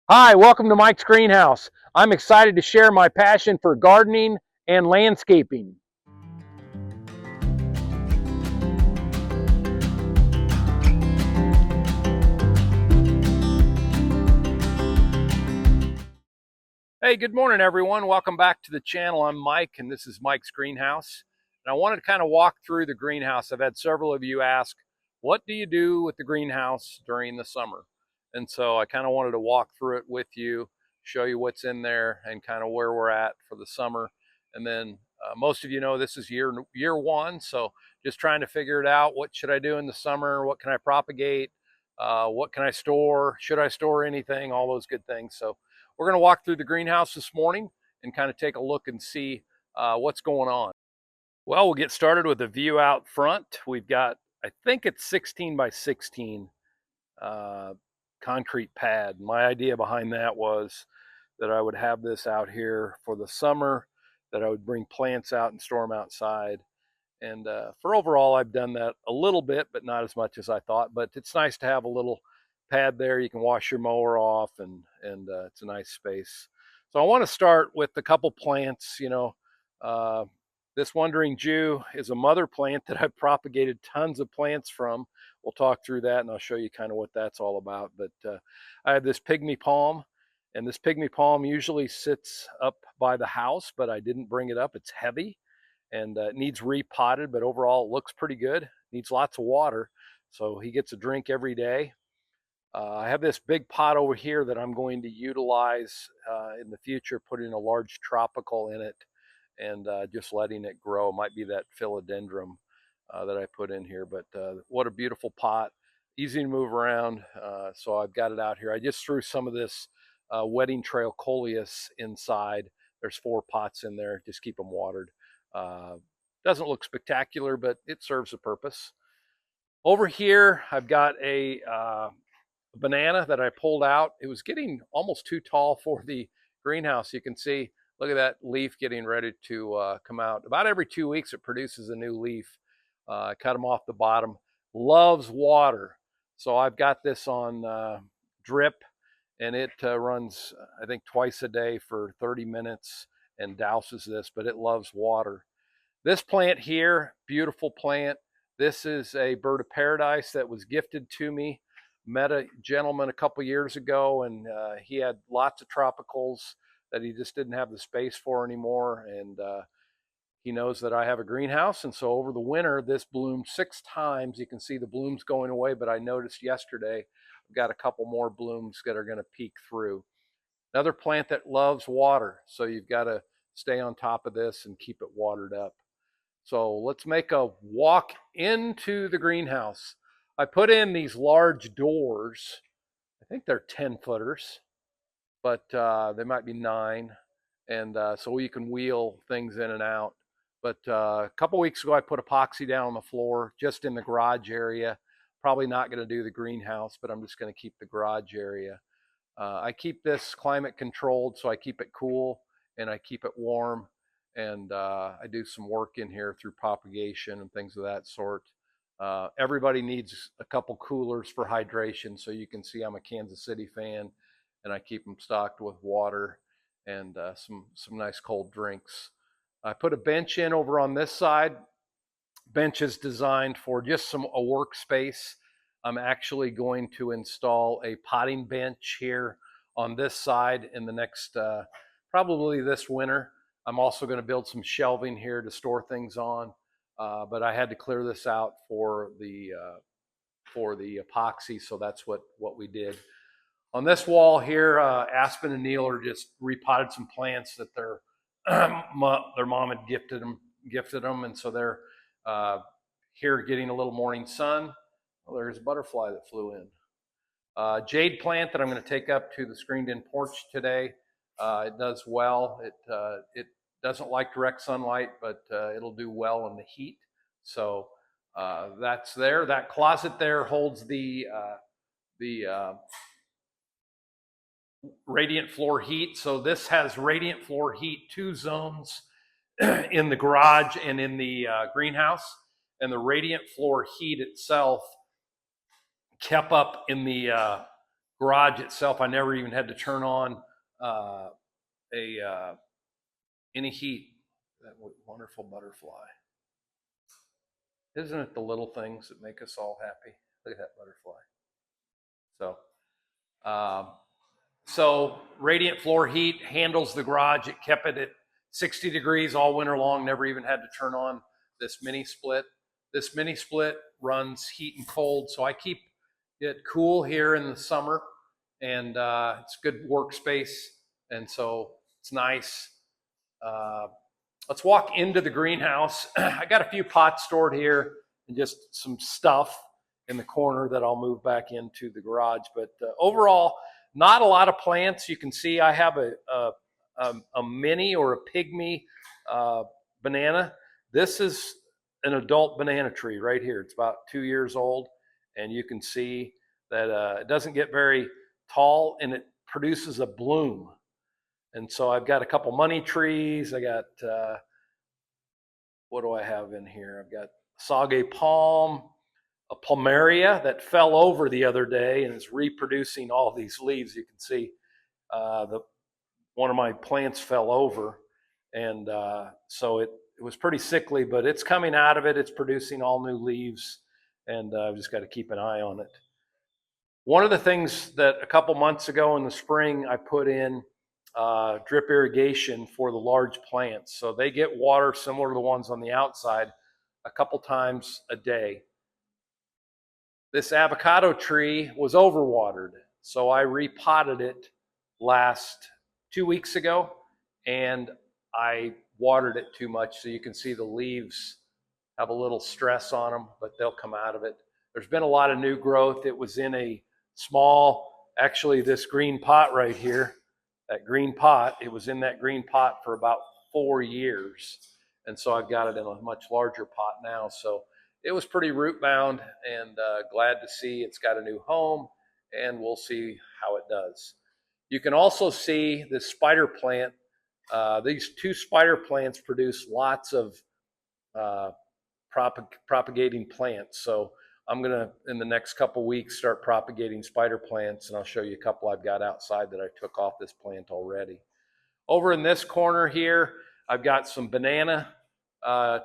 Hi, welcome to Mike's Greenhouse. I'm excited to share my passion for gardening and landscaping. Hey, good morning, everyone. Welcome back to the channel. I'm Mike, and this is Mike's Greenhouse. And I wanted to kind of walk through the greenhouse. I've had several of you ask, what do you do with the greenhouse during the summer? And so I kind of wanted to walk through it with you, show you what's in there, and kind of where we're at for the summer. And then most of you know this is year one, so just trying to figure it out. What should I do in the summer? What can I propagate? What can I store? Should I store anything? All those good things. So we're going to walk through the greenhouse this morning and kind of take a look and see what's going on. Well, we'll get started with the view out front. We've got, I think it's 16 by 16 uh, concrete pad. My idea behind that was that I would have this out here for the summer, that I would bring plants out and store them outside. And for overall, I've done that a little bit, but not as much as I thought. But it's nice to have a little pad there. You can wash your mower off, and it's a nice space. So I want to start with a couple plants. Uh, this Wandering Jew is a mother plant that I've propagated tons of plants from. We'll talk through that, and I'll show you kind of what that's all about. But I have this pygmy palm, and this pygmy palm usually sits up by the house, but I didn't bring it up. It's heavy and it needs repotted, but overall it looks pretty good. Needs lots of water, so he gets a drink every day. I have this big pot over here that I'm going to utilize in the future, putting a large tropical in it and just letting it grow. It might be that philodendron that I put in here, but what a beautiful pot. Easy to move around, so I've got it out here. I just threw some of this wedding trail coleus inside. There's 4 pots in there, just keep them watered. Uh, doesn't look spectacular, but it serves a purpose. Over here, I've got a banana that I pulled out. It was getting almost too tall for the greenhouse. You can see, look at that leaf getting ready to come out. About every 2 weeks, it produces a new leaf. I cut them off the bottom. Loves water. So I've got this on drip, and it runs, I think, twice a day for 30 minutes and douses this, but it loves water. This plant here, beautiful plant. This is a bird of paradise that was gifted to me. Met a gentleman a couple years ago, and he had lots of tropicals that he just didn't have the space for anymore. And he knows that I have a greenhouse, and so over the winter, this bloomed 6 times. You can see the blooms going away, but I noticed yesterday I've got a couple more blooms that are going to peek through. Another plant that loves water, so you've got to stay on top of this and keep it watered up. So let's make a walk into the greenhouse. I put in these large doors. I think they're 10 footers, but they might be 9. And so you can wheel things in and out. But a couple weeks ago, I put epoxy down on the floor just in the garage area. Probably not going to do the greenhouse, but I'm just going to keep the garage area. I keep this climate controlled, so I keep it cool and I keep it warm. And I do some work in here through propagation and things of that sort. Everybody needs a couple coolers for hydration, so you can see I'm a Kansas City fan, and I keep them stocked with water and some nice cold drinks. I put a bench in over on this side. Bench is designed for just a workspace. I'm actually going to install a potting bench here on this side in the next, probably this winter. I'm also going to build some shelving here to store things on, but I had to clear this out for the epoxy, so that's what we did. On this wall here, Aspen and Neil are just repotted some plants that their mom had gifted them, and so they're here getting a little morning sun. Well, there's a butterfly that flew in. Jade plant that I'm going to take up to the screened-in porch today. It does well. It doesn't like direct sunlight, but it'll do well in the heat. So that's there. That closet there holds the radiant floor heat. So this has radiant floor heat, 2 zones in the garage and in the greenhouse. And the radiant floor heat itself kept up in the garage itself, I never even had to turn on any heat. That wonderful butterfly. Isn't it the little things that make us all happy? Look at that butterfly. So, um, so radiant floor heat handles the garage. It kept it at 60 degrees all winter long. Never even had to turn on this mini split. This mini split runs heat and cold, so I keep it cool here in the summer, and it's good workspace, and so it's nice. Uh, let's walk into the greenhouse. I got a few pots stored here and just some stuff in the corner that I'll move back into the garage. But overall, not a lot of plants. You can see I have a mini or a pygmy banana. This is an adult banana tree right here. It's about 2 years old, and you can see that it doesn't get very tall, and it produces a bloom. And so I've got a couple money trees. I got, what do I have in here? I've got sage palm, a plumeria that fell over the other day and is reproducing all these leaves. You can see one of my plants fell over, and so it was pretty sickly, but it's coming out of it. It's producing all new leaves, and I've just got to keep an eye on it. One of the things that a couple months ago in the spring I put in drip irrigation for the large plants. So they get water similar to the ones on the outside a couple times a day. This avocado tree was overwatered, so I repotted it last 2 weeks ago, and I watered it too much, so you can see the leaves have a little stress on them, but they'll come out of it. There's been a lot of new growth. It was in a small, actually this green pot right here, that green pot, it was in that green pot for about 4 years. And so I've got it in a much larger pot now. So it was pretty root bound, and glad to see it's got a new home, and we'll see how it does. You can also see this spider plant. These two spider plants produce lots of propagating plants. So I'm gonna, in the next couple weeks, start propagating spider plants, and I'll show you a couple I've got outside that I took off this plant already. Over in this corner here, I've got some banana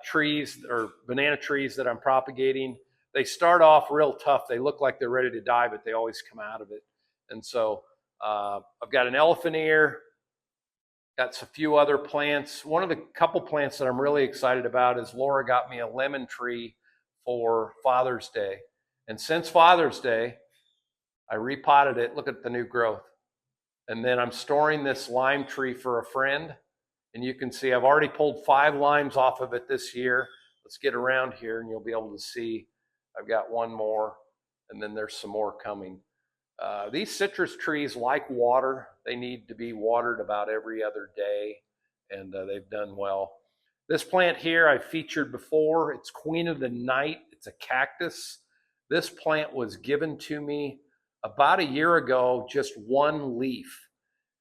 trees that I'm propagating. They start off real tough. They look like they're ready to die, but they always come out of it. And so I've got an elephant ear, got a few other plants. One of the couple plants that I'm really excited about is Laura got me a lemon tree for Father's Day. And since Father's Day, I repotted it. Look at the new growth. And then I'm storing this lime tree for a friend. And you can see I've already pulled 5 limes off of it this year. Let's get around here and you'll be able to see I've got one more, and then there's some more coming. These citrus trees like water. They need to be watered about every other day, and they've done well. This plant here I've featured before. It's Queen of the Night. It's a cactus. This plant was given to me about a year ago, just one leaf.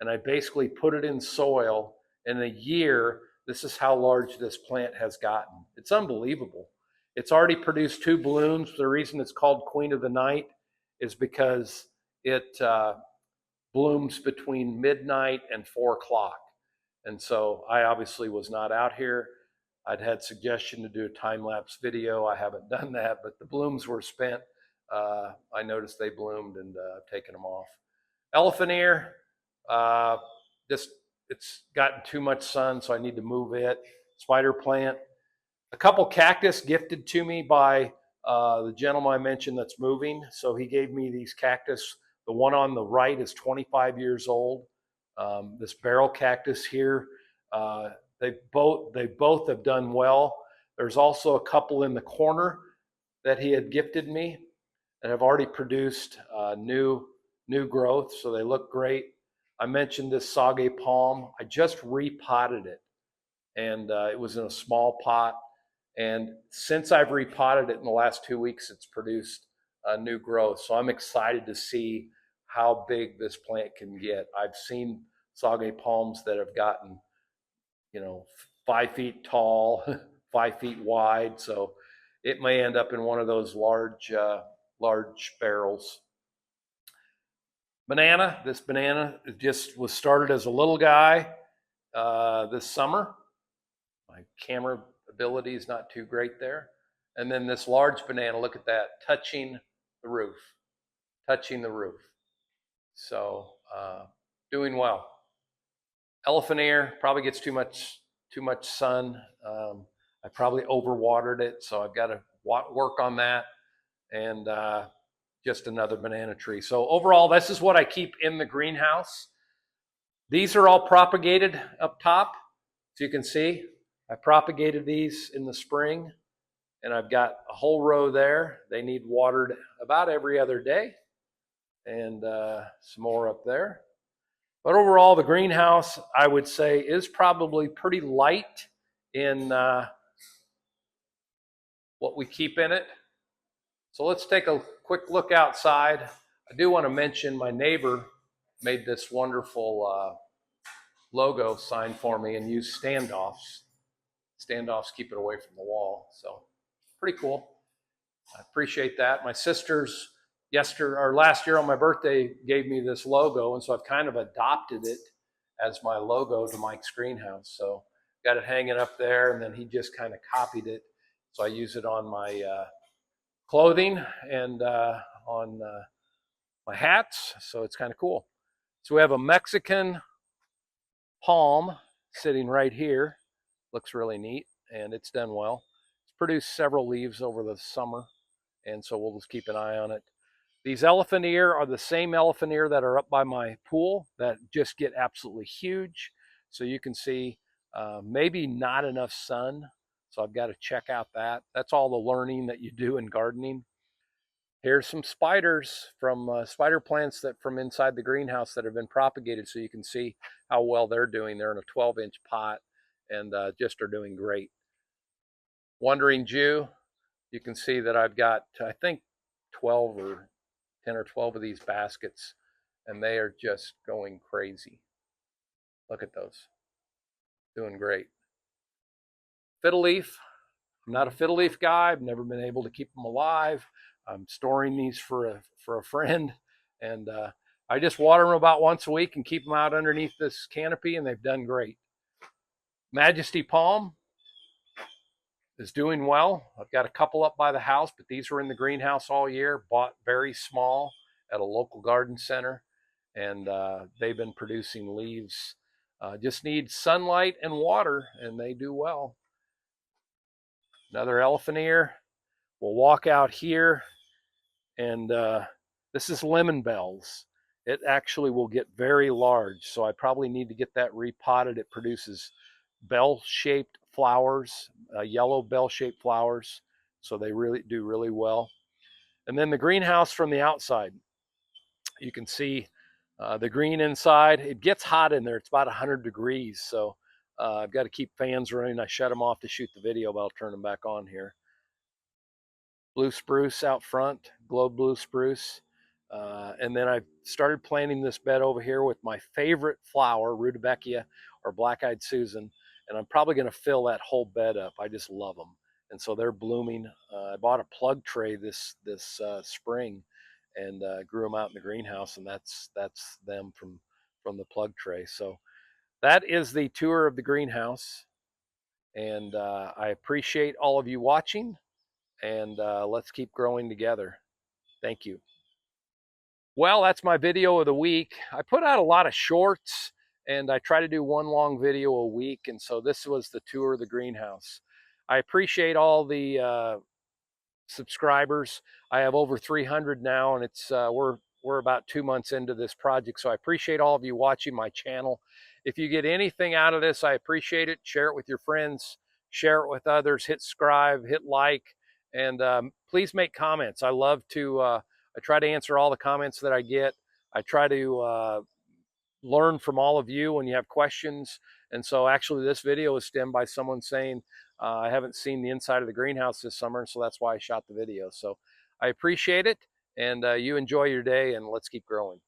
And I basically put it in soil. In a year, this is how large this plant has gotten. It's unbelievable. It's already produced 2 blooms. The reason it's called Queen of the Night is because it blooms between midnight and 4 o'clock. And so I obviously was not out here. I'd had suggestion to do a time-lapse video. I haven't done that, but the blooms were spent. I noticed they bloomed, and I've taken them off. Elephant ear, just it's gotten too much sun, so I need to move it. Spider plant. A couple cactus gifted to me by the gentleman I mentioned that's moving. So he gave me these cactus. The one on the right is 25 years old. This barrel cactus here, they both have done well. There's also a couple in the corner that he had gifted me that have already produced new growth, so they look great. I mentioned this sage palm. I just repotted it, and it was in a small pot. And since I've repotted it in the last 2 weeks, it's produced new growth. So I'm excited to see how big this plant can get. I've seen sage palms that have gotten, 5 feet tall, 5 feet wide. So it may end up in one of those large barrels. banana. This banana just was started as a little guy this summer. My camera ability is not too great there. And then this large banana, look at that, touching the roof, touching the roof. So doing well. Elephant ear probably gets too much sun. I probably overwatered it, so I've got to work on that. And just another banana tree. So overall, this is what I keep in the greenhouse. These are all propagated up top. So you can see, I propagated these in the spring, and I've got a whole row there. They need watered about every other day, and some more up there. But overall, the greenhouse, I would say, is probably pretty light in what we keep in it. So let's take a quick look outside. I do want to mention my neighbor made this wonderful logo sign for me and used standoffs. Standoffs keep it away from the wall. So pretty cool. I appreciate that. My sisters last year on my birthday gave me this logo, and so I've kind of adopted it as my logo to Mike's Greenhouse. So got it hanging up there, and then he just kind of copied it. So I use it on my clothing and on my hats. So it's kind of cool. So we have a Mexican palm sitting right here. Looks really neat, and it's done well. It's produced several leaves over the summer, and so we'll just keep an eye on it. These elephant ear are the same elephant ear that are up by my pool that just get absolutely huge. So you can see maybe not enough sun. So I've got to check out that. That's all the learning that you do in gardening. Here's some spiders from spider plants that from inside the greenhouse that have been propagated, so you can see how well they're doing. They're in a 12-inch pot and just are doing great. Wandering Jew, you can see that I've got, I think, 12 or 10 or 12 of these baskets, and they are just going crazy. Look at those. Doing great. Fiddle leaf. I'm not a fiddle leaf guy. I've never been able to keep them alive. I'm storing these for a friend, and I just water them about once a week and keep them out underneath this canopy, and they've done great. Majesty Palm is doing well. I've got a couple up by the house, but these were in the greenhouse all year, bought very small at a local garden center, and they've been producing leaves. Just need sunlight and water, and they do well. Another elephant ear. We'll walk out here, and this is lemon bells. It actually will get very large, so I probably need to get that repotted. It produces bell-shaped flowers, yellow bell-shaped flowers, so they really do really well. And then the greenhouse from the outside. You can see the green inside. It gets hot in there. It's about 100 degrees, so I've got to keep fans running. I shut them off to shoot the video, but I'll turn them back on here. Blue spruce out front, globe blue spruce. And then I started planting this bed over here with my favorite flower, Rudbeckia or Black-Eyed Susan, and I'm probably going to fill that whole bed up. I just love them, and so they're blooming. I bought a plug tray this spring, and grew them out in the greenhouse, and that's them from the plug tray. So that is the tour of the greenhouse, and I appreciate all of you watching, and let's keep growing together. Thank you. Well, that's my video of the week. I put out a lot of shorts, and I try to do one long video a week, and so this was the tour of the greenhouse. I appreciate all the subscribers. I have over 300 now, and it's we're about 2 months into this project, so I appreciate all of you watching my channel. If you get anything out of this, I appreciate it. Share it with your friends, share it with others, hit subscribe, hit like, and please make comments. I love to I try to answer all the comments that I get. I try to learn from all of you when you have questions. And so actually this video was stemmed by someone saying, I haven't seen the inside of the greenhouse this summer, so that's why I shot the video. So I appreciate it, and you enjoy your day, and let's keep growing.